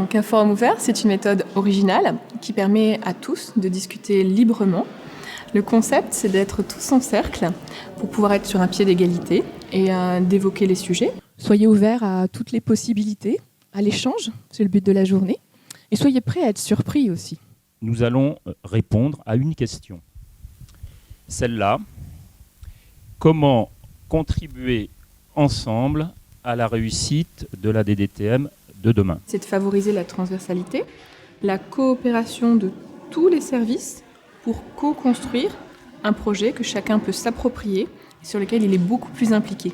Donc un forum ouvert, c'est une méthode originale qui permet à tous de discuter librement. Le concept, c'est d'être tous en cercle pour pouvoir être sur un pied d'égalité et d'évoquer les sujets. Soyez ouverts à toutes les possibilités, à l'échange, c'est le but de la journée. Et soyez prêts à être surpris aussi. Nous allons répondre à une question. Celle-là, comment contribuer ensemble à la réussite de la DDTM de demain? C'est de favoriser la transversalité, la coopération de tous les services pour co-construire un projet que chacun peut s'approprier et sur lequel il est beaucoup plus impliqué.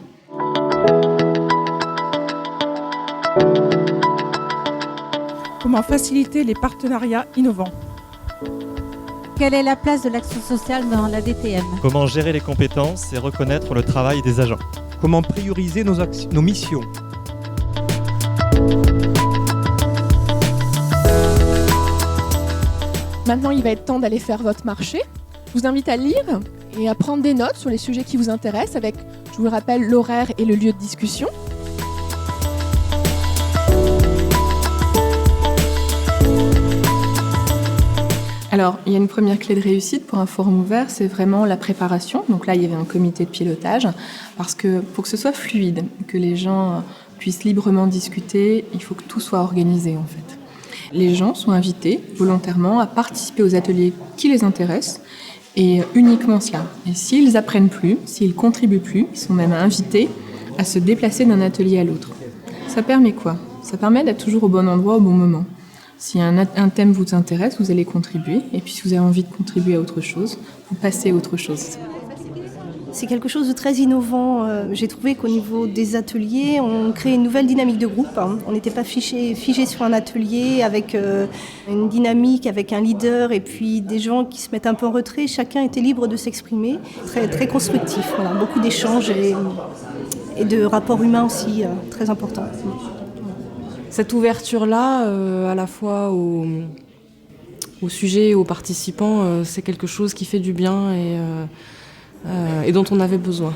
Comment faciliter les partenariats innovants? Quelle est la place de l'action sociale dans la DTM? Comment gérer les compétences et reconnaître le travail des agents? Comment prioriser nos missions? Maintenant, il va être temps d'aller faire votre marché. Je vous invite à lire et à prendre des notes sur les sujets qui vous intéressent avec, je vous le rappelle, l'horaire et le lieu de discussion. Alors, il y a une première clé de réussite pour un forum ouvert, c'est vraiment la préparation. Donc là, il y avait un comité de pilotage, parce que pour que ce soit fluide, que les gens puissent librement discuter, il faut que tout soit organisé en fait. Les gens sont invités volontairement à participer aux ateliers qui les intéressent, et uniquement cela. Et s'ils apprennent plus, s'ils contribuent plus, ils sont même invités à se déplacer d'un atelier à l'autre. Ça permet quoi? Ça permet d'être toujours au bon endroit au bon moment. Si un thème vous intéresse, vous allez contribuer. Et puis si vous avez envie de contribuer à autre chose, vous passez à autre chose. C'est quelque chose de très innovant. J'ai trouvé qu'au niveau des ateliers, on crée une nouvelle dynamique de groupe. On n'était pas figé sur un atelier avec une dynamique, avec un leader et puis des gens qui se mettent un peu en retrait. Chacun était libre de s'exprimer. Très, très constructif. Voilà. Beaucoup d'échanges et de rapports humains aussi très importants. Cette ouverture-là, à la fois au sujet et aux participants, c'est quelque chose qui fait du bien et dont on avait besoin.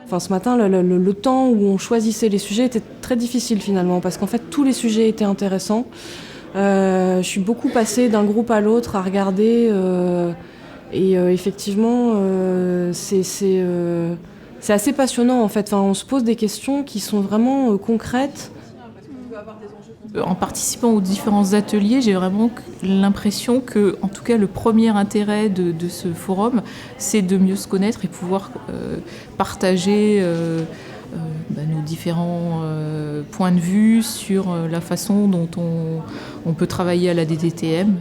Enfin, ce matin, le temps où on choisissait les sujets était très difficile finalement, parce qu'en fait, tous les sujets étaient intéressants. Je suis beaucoup passée d'un groupe à l'autre à regarder, et effectivement, c'est assez passionnant en fait. Enfin, on se pose des questions qui sont vraiment concrètes. En participant aux différents ateliers, j'ai vraiment l'impression que, en tout cas, le premier intérêt de ce forum, c'est de mieux se connaître et pouvoir partager nos différents points de vue sur la façon dont on peut travailler à la DDTM.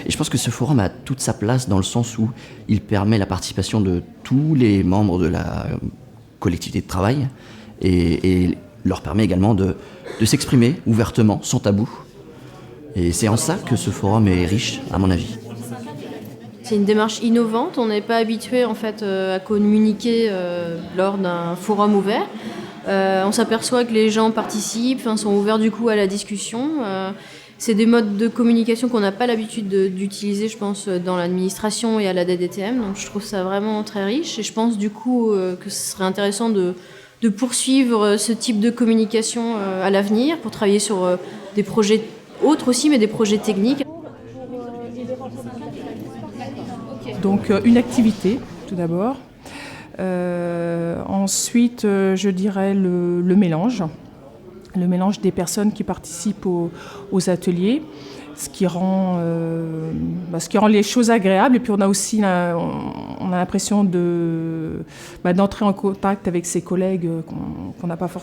Et je pense que ce forum a toute sa place dans le sens où il permet la participation de tous les membres de la collectivité de travail et leur permet également de s'exprimer ouvertement, sans tabou. Et c'est en ça que ce forum est riche, à mon avis. C'est une démarche innovante. On n'est pas habitué en fait à communiquer lors d'un forum ouvert. On s'aperçoit que les gens participent, sont ouverts du coup à la discussion. C'est des modes de communication qu'on n'a pas l'habitude d'utiliser, je pense, dans l'administration et à la DDTM. Donc je trouve ça vraiment très riche. Et je pense du coup que ce serait intéressant de poursuivre ce type de communication à l'avenir pour travailler sur des projets autres aussi, mais des projets techniques. Donc une activité, tout d'abord. Ensuite, je dirais le mélange. Le mélange des personnes qui participent aux ateliers, ce qui rend les choses agréables. Et puis on a aussi on a l'impression d'entrer en contact avec ses collègues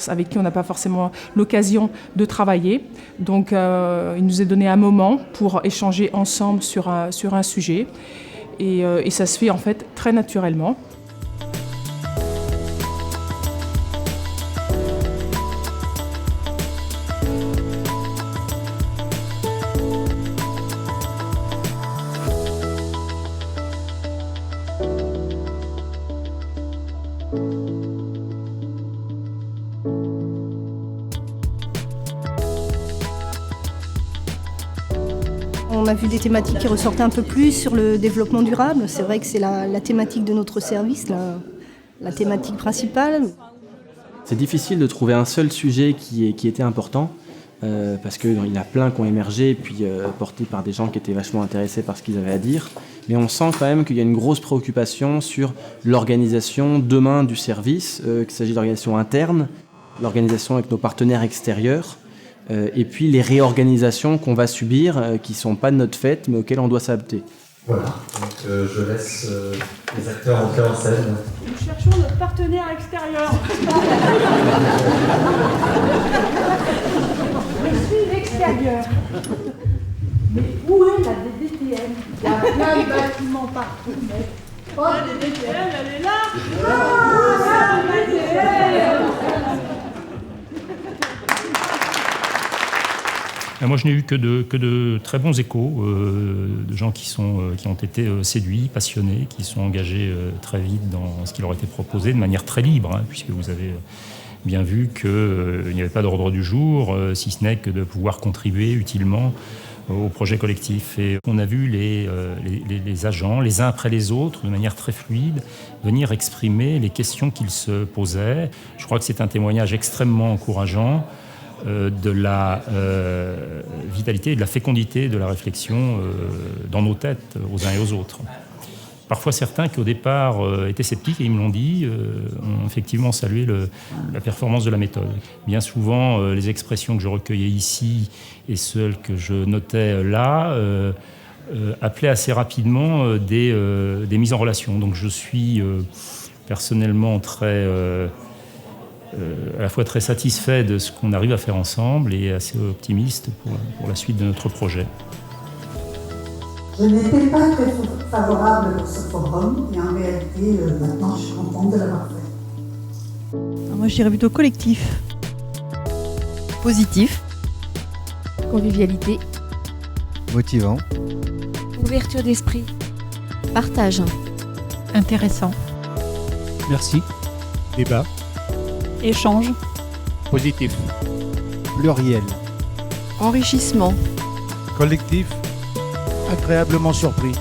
avec qui on n'a pas forcément l'occasion de travailler. Donc il nous est donné un moment pour échanger ensemble sur un sujet. Et ça se fait en fait très naturellement. On a vu des thématiques qui ressortaient un peu plus sur le développement durable. C'est vrai que c'est la thématique de notre service, la thématique principale. C'est difficile de trouver un seul sujet qui était important, parce qu'il y en a plein qui ont émergé, puis portés par des gens qui étaient vachement intéressés par ce qu'ils avaient à dire. Mais on sent quand même qu'il y a une grosse préoccupation sur l'organisation demain du service, qu'il s'agit d'organisation interne, l'organisation avec nos partenaires extérieurs, et puis les réorganisations qu'on va subir, qui ne sont pas de notre fait, mais auxquelles on doit s'adapter. Voilà, donc je laisse les acteurs entrer en scène. Nous cherchons notre partenaire extérieur. Je suis l'extérieur. Mais où est la DDTM? Il y a plein de bâtiments partout. Mais... Oh, la DDTM, elle est là. Ah, la DDTM. Moi, je n'ai eu que de très bons échos, de gens qui ont été séduits, passionnés, qui sont engagés très vite dans ce qui leur était proposé, de manière très libre, hein, puisque vous avez bien vu qu'il n'y avait pas d'ordre du jour, si ce n'est que de pouvoir contribuer utilement au projet collectif. Et on a vu les agents, les uns après les autres, de manière très fluide, venir exprimer les questions qu'ils se posaient. Je crois que c'est un témoignage extrêmement encourageant de la vitalité et de la fécondité de la réflexion dans nos têtes, aux uns et aux autres. Parfois certains qui au départ étaient sceptiques, et ils me l'ont dit, ont effectivement salué la performance de la méthode. Bien souvent, les expressions que je recueillais ici et celles que je notais là appelaient assez rapidement des mises en relation. Donc je suis personnellement à la fois très satisfait de ce qu'on arrive à faire ensemble et assez optimiste pour la suite de notre projet. Je n'étais pas très favorable à ce forum et en réalité, maintenant, je suis contente de l'avoir fait. Moi, je dirais plutôt collectif. Positif. Convivialité. Motivant. Ouverture d'esprit. Partage. Intéressant. Merci. Débat. Échange. Positif. Pluriel. Enrichissement. Collectif. Agréablement surpris.